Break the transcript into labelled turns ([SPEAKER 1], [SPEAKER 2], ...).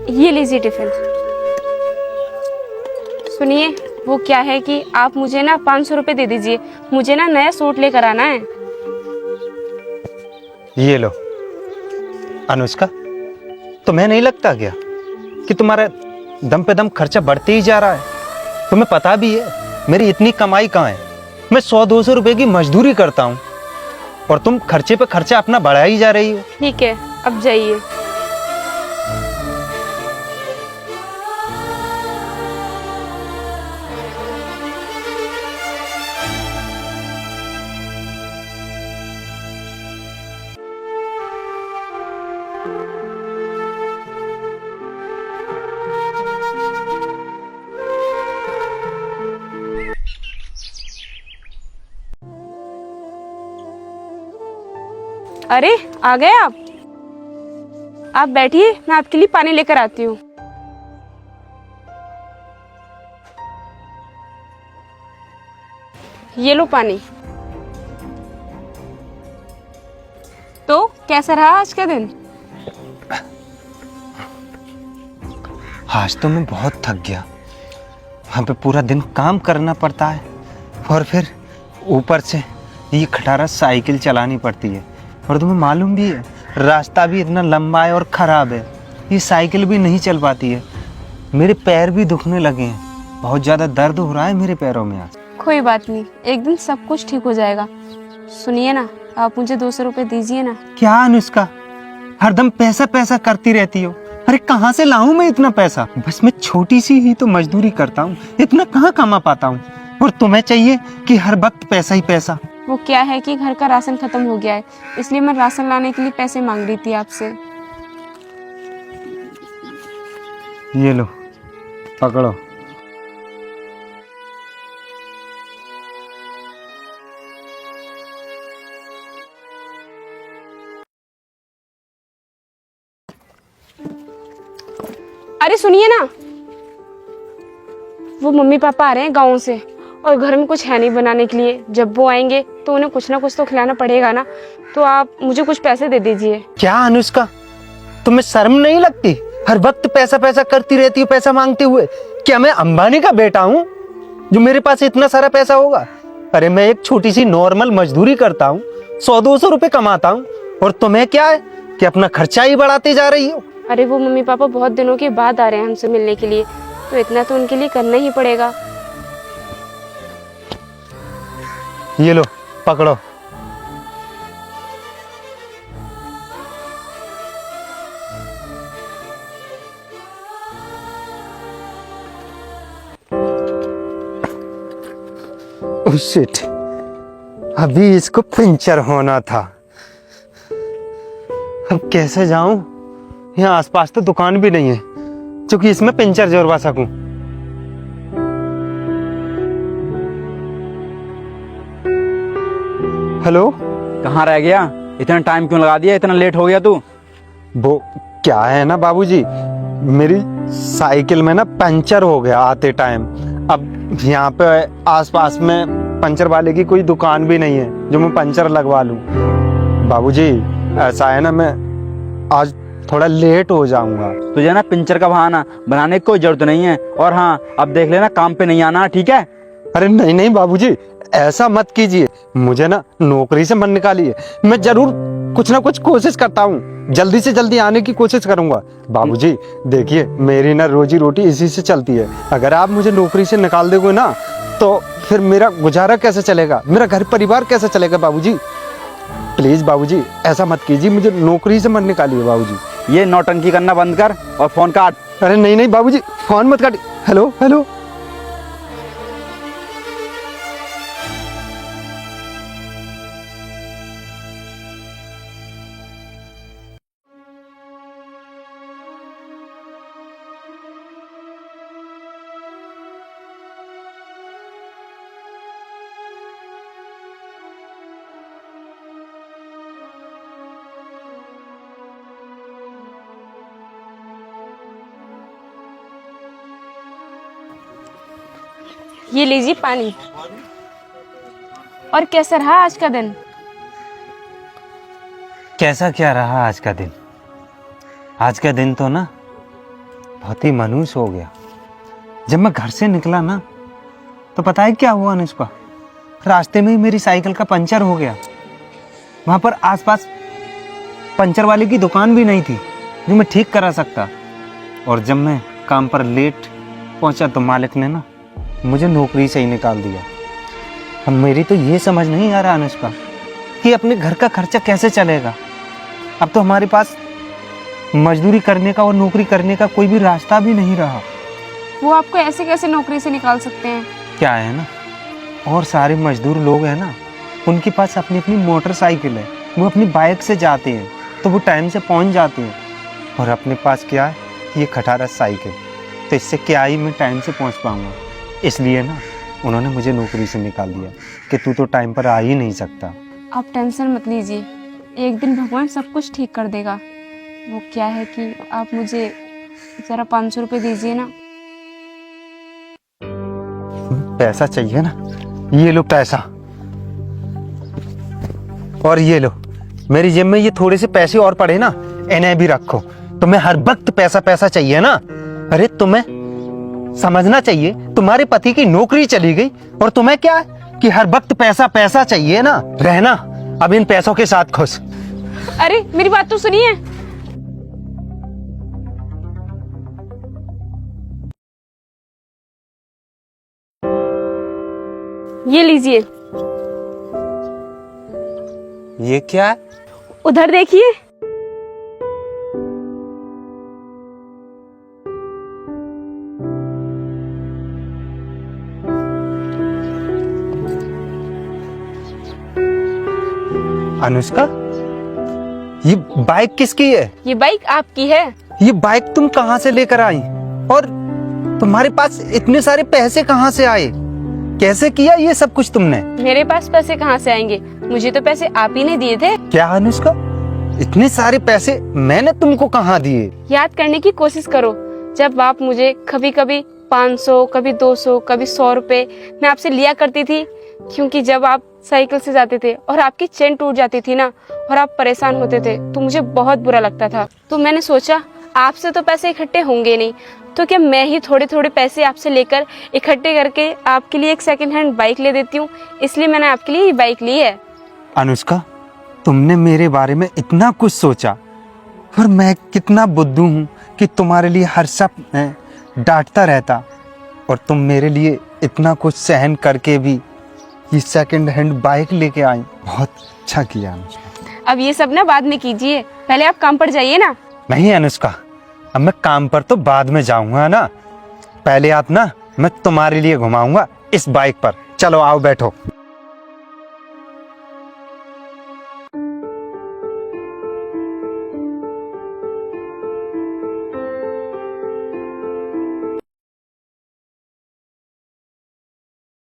[SPEAKER 1] ये लीजिए टिफिन। सुनिए, वो क्या है कि आप मुझे ना 500 रुपये दे दीजिए, मुझे ना नया सूट लेकर आना है।
[SPEAKER 2] ये लो। अनुष्का, तुम्हें नहीं लगता क्या कि तुम्हारा दम पे दम खर्चा बढ़ते ही जा रहा है? तुम्हें पता भी है मेरी इतनी कमाई कहाँ है? मैं 100-200 रुपए की मजदूरी करता हूँ और तुम खर्चे पे खर्चा अपना बढ़ा ही जा रही हो।
[SPEAKER 1] ठीक है, अब जाइए। अरे, आ गए आप बैठिए, मैं आपके लिए पानी लेकर आती हूँ। ये लो पानी। तो कैसा रहा आज का दिन?
[SPEAKER 2] आज तो मैं बहुत थक गया। वहाँ पे पूरा दिन काम करना पड़ता है और फिर ऊपर से ये खटारा साइकिल चलानी पड़ती है। और तुम्हें मालूम भी है रास्ता भी इतना लंबा है और ख़राब है, ये साइकिल भी नहीं चल पाती है। मेरे पैर भी दुखने लगे हैं, बहुत ज़्यादा दर्द हो रहा है मेरे पैरों में आज।
[SPEAKER 1] कोई बात नहीं, एक दिन सब कुछ ठीक हो जाएगा। सुनिए ना, आप मुझे 200 रुपये दीजिए ना।
[SPEAKER 2] क्या अनुष्का, हरदम पैसा पैसा करती रहती हो? अरे कहाँ से लाऊं मैं इतना पैसा? बस मैं छोटी सी ही तो मजदूरी करता हूँ, इतना कहाँ कमा पाता हूँ? और तुम्हें चाहिए कि हर वक्त पैसा ही पैसा।
[SPEAKER 1] वो क्या है कि घर का राशन खत्म हो गया है, इसलिए मैं राशन लाने के लिए पैसे मांग रही थी आपसे।
[SPEAKER 2] ये लो, पकड़ो।
[SPEAKER 1] अरे सुनिए ना, वो मम्मी पापा आ रहे हैं गाँव से और घर में कुछ है नहीं बनाने के लिए। जब वो आएंगे तो उन्हें कुछ ना कुछ तो खिलाना पड़ेगा ना, तो आप मुझे कुछ पैसे दे दीजिए।
[SPEAKER 2] क्या अनुष्का, तुम्हें शर्म नहीं लगती? हर वक्त पैसा पैसा करती रहती हो पैसा मांगते हुए। क्या मैं अंबानी का बेटा हूँ जो मेरे पास इतना सारा पैसा होगा? अरे मैं एक छोटी सी नॉर्मल मजदूरी करता हूँ, 100-200 रुपए कमाता हूँ, और तुम्हें क्या है कि अपना खर्चा ही बढ़ाते जा रही हो।
[SPEAKER 1] अरे वो मम्मी पापा बहुत दिनों के बाद आ रहे हैं हमसे मिलने के लिए, तो इतना तो उनके लिए करना ही पड़ेगा।
[SPEAKER 2] ये लो, पकड़ो। ओह शिट, अभी इसको पंचर होना था। अब कैसे जाऊं? यहाँ आसपास तो दुकान भी नहीं है क्योंकि इसमें पंचर जोड़वा सकूं। हेलो,
[SPEAKER 3] कहाँ रह गया? इतना टाइम क्यों लगा दिया? इतना लेट हो गया तू।
[SPEAKER 2] वो क्या है ना बाबूजी, मेरी साइकिल में ना पंचर हो गया आते टाइम। अब यहाँ पे आसपास में पंचर वाले की कोई दुकान भी नहीं है जो मैं पंचर लगवा लूं। बाबूजी ऐसा है ना, मैं आज थोड़ा लेट हो जाऊंगा।
[SPEAKER 3] तुझे ना पंचर का बहाना बनाने की कोई जरूरत नहीं है। और हाँ, अब देख लेना काम पे नहीं आना, ठीक है?
[SPEAKER 2] अरे नहीं नहीं बाबूजी, ऐसा मत कीजिए। मुझे ना नौकरी से मन निकालिए। मैं जरूर कुछ ना कुछ कोशिश करता हूँ, जल्दी से जल्दी आने की कोशिश करूंगा। बाबूजी देखिए, मेरी ना रोजी रोटी इसी से चलती है। अगर आप मुझे नौकरी से निकाल दोगे ना तो फिर मेरा गुजारा कैसे चलेगा, मेरा घर परिवार कैसे चलेगा? बाबूजी प्लीज बाबूजी ऐसा मत कीजिए, मुझे नौकरी से मत निकालिए बाबूजी।
[SPEAKER 3] ये नौटंकी करना बंद कर और फोन काट।
[SPEAKER 2] अरे नहीं नहीं बाबूजी, फोन मत काटिए। Hello hello.
[SPEAKER 1] ये लीजिए पानी। और कैसा रहा आज का दिन?
[SPEAKER 2] कैसा क्या रहा आज का दिन? आज का दिन तो ना बहुत ही मायूस हो गया। जब मैं घर से निकला ना तो पता है क्या हुआ अनुष्का, रास्ते में ही मेरी साइकिल का पंचर हो गया। वहां पर आसपास पंचर वाले की दुकान भी नहीं थी जो मैं ठीक करा सकता। और जब मैं काम पर लेट पहुंचा तो मालिक ने ना मुझे नौकरी से ही निकाल दिया। अब मेरी तो ये समझ नहीं आ रहा अनुष्का कि अपने घर का खर्चा कैसे चलेगा। अब तो हमारे पास मजदूरी करने का और नौकरी करने का कोई भी रास्ता भी नहीं रहा।
[SPEAKER 1] वो आपको ऐसे कैसे नौकरी से निकाल सकते हैं?
[SPEAKER 2] क्या है ना, और सारे मजदूर लोग हैं ना, उनके पास अपनी अपनी मोटरसाइकिल है, वो अपनी बाइक से जाते हैं तो वो टाइम से पहुंच जाते हैं। और अपने पास क्या है, ये खटारा साइकिल, तो इससे क्या ही मैं टाइम से पहुंच पाऊंगा। इसलिए ना उन्होंने मुझे नौकरी से निकाल दिया कि तू तो टाइम पर आ ही नहीं सकता।
[SPEAKER 1] आप टेंशन मत लीजिए, एक दिन भगवान सब कुछ ठीक कर देगा। वो क्या है कि आप मुझे ज़रा 500 रुपये दीजिए ना।
[SPEAKER 2] पैसा चाहिए ना, ये लो पैसा, और ये लो, मेरी जेब में ये थोड़े से पैसे और पड़े ना, इन्हें भी रखो। तुम्हें हर वक्त पैसा पैसा चाहिए ना। अरे तुम्हें समझना चाहिए, तुम्हारे पति की नौकरी चली गई और तुम्हें क्या कि हर वक्त पैसा पैसा चाहिए ना। रहना अब इन पैसों के साथ खुश।
[SPEAKER 1] अरे मेरी बात तो सुनिए। ये लीजिए।
[SPEAKER 2] ये क्या है?
[SPEAKER 1] उधर देखिए।
[SPEAKER 2] अनुष्का, ये बाइक किसकी है?
[SPEAKER 1] ये बाइक आपकी है।
[SPEAKER 2] ये बाइक तुम कहां से लेकर आई, और तुम्हारे पास इतने सारे पैसे कहां से आए? कैसे किया ये सब कुछ तुमने?
[SPEAKER 1] मेरे पास पैसे कहाँ से आएंगे, मुझे तो पैसे आप ही ने दिए थे।
[SPEAKER 2] क्या अनुष्का, इतने सारे पैसे मैंने तुमको कहाँ दिए?
[SPEAKER 1] याद करने की कोशिश करो, जब आप मुझे कभी कभी 500, कभी 200, कभी 100 रुपए मैं आपसे लिया करती थी। क्योंकि जब आप साइकिल से जाते थे और आपकी चेन टूट जाती थी ना, और आप परेशान होते थे, तो मुझे बहुत बुरा लगता था। तो मैंने सोचा आपसे तो पैसे इकट्ठे होंगे नहीं, तो क्या मैं ही थोड़े थोड़े पैसे आपसे लेकर इकट्ठे करके आपके लिए एक सेकंड हैंड बाइक ले देती हूँ। इसलिए मैंने आपके लिए ये बाइक ली है।
[SPEAKER 2] अनुष्का, तुमने मेरे बारे में इतना कुछ सोचा, और मैं कितना बुद्धू हूँ कि तुम्हारे लिए हर सब डांटता रहता, और तुम मेरे लिए इतना कुछ सहन करके भी ये सेकंड हैंड बाइक लेके आई। बहुत अच्छा किया अनुष्का।
[SPEAKER 1] अब ये सब ना बाद में कीजिए, पहले आप काम पर जाइए ना।
[SPEAKER 2] नहीं अनुष्का, अब मैं काम पर तो बाद में जाऊंगा ना, पहले आप ना मैं तुम्हारे लिए घुमाऊंगा इस बाइक पर। चलो आओ बैठो।